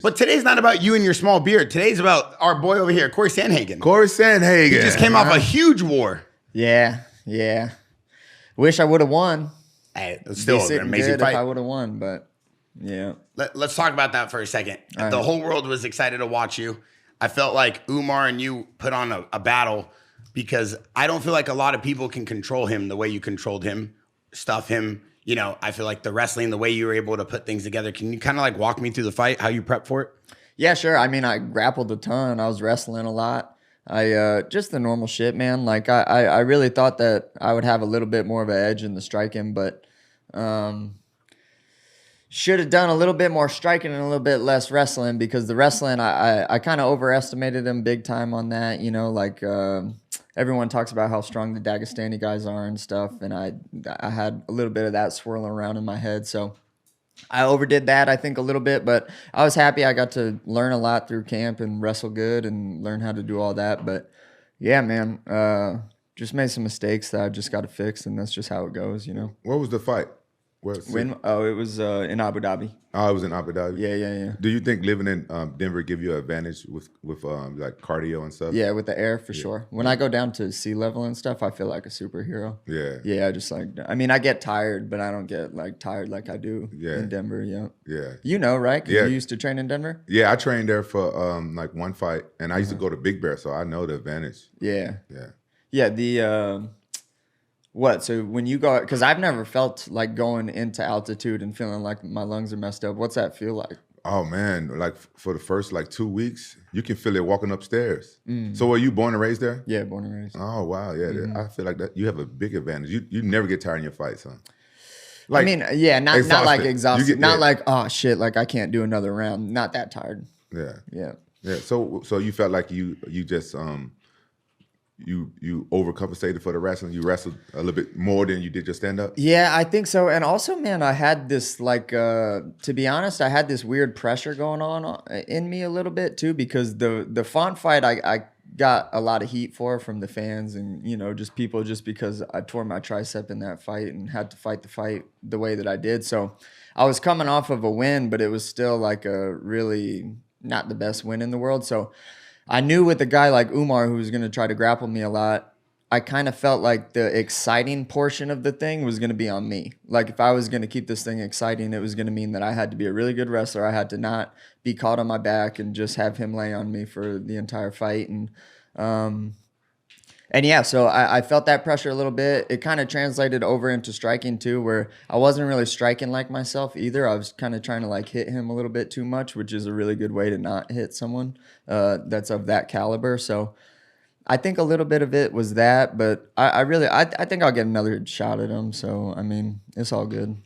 But today's not about you and your small beard. Today's about our boy over here, Cory Sandhagen. Cory Sandhagen. He just came off a huge war. Yeah. Wish I would have won. Hey, it's still an amazing fight. If I would have won, but yeah. Let's talk about that for a second. All the right. whole world was excited to watch you. I felt like Umar and you put on a battle because I don't feel like a lot of people can control him the way you controlled him, stuff him. You know, I feel like the wrestling, the way you were able to put things together. Can you kind of like walk me through the fight, how you prepped for it? Yeah, sure. I mean, I grappled a ton. I was wrestling a lot. I just the normal shit, man. Like I really thought that I would have a little bit more of an edge in the striking, but should have done a little bit more striking and a little bit less wrestling, because the wrestling I kind of overestimated him big time on that. You know, like everyone talks about how strong the Dagestani guys are and stuff, and I had a little bit of that swirling around in my head, so I overdid that, I think, a little bit, but I was happy. I got to learn a lot through camp and wrestle good and learn how to do all that. But yeah, man, just made some mistakes that I just got to fix, and that's just how it goes, you know. What was the fight? It was in Abu Dhabi. Oh, it was in Abu Dhabi? Yeah. Do you think living in Denver give you an advantage with like cardio and stuff? Yeah, with the air, for sure. When I go down to sea level and stuff, I feel like a superhero. Yeah, I just like, I mean, I get tired, but I don't get like tired like I do in Denver. Yeah. You know, right? 'Cause you used to train in Denver? Yeah, I trained there for like one fight, and I used to go to Big Bear, so I know the advantage. Yeah. The what? So when you go, because I've never felt like going into altitude and feeling like my lungs are messed up. What's that feel like? Oh man, like for the first like 2 weeks, you can feel it walking upstairs. So were you born and raised there? Yeah, born and raised. Oh wow, yeah. I feel like that you have a big advantage. You never get tired in your fights, huh? Like, I mean, yeah, not like exhausted, not like, oh shit, like I can't do another round. Not that tired. Yeah. So you felt like you just you overcompensated for the wrestling. You wrestled a little bit more than you did your stand up. Yeah, I think so. And also, man, I had this like to be honest, I had this weird pressure going on in me a little bit too, because the Font fight I got a lot of heat for from the fans and, you know, just people, just because I tore my tricep in that fight and had to fight the fight the way that I did. So I was coming off of a win, but it was still like a really not the best win in the world. So I knew with a guy like Umar, who was going to try to grapple me a lot, I kind of felt like the exciting portion of the thing was going to be on me. Like if I was going to keep this thing exciting, it was going to mean that I had to be a really good wrestler. I had to not be caught on my back and just have him lay on me for the entire fight. And yeah, so I felt that pressure a little bit. It kind of translated over into striking too, where I wasn't really striking like myself either. I was kind of trying to like hit him a little bit too much, which is a really good way to not hit someone that's of that caliber. So I think a little bit of it was that, but I think I'll get another shot at him. So, I mean, it's all good.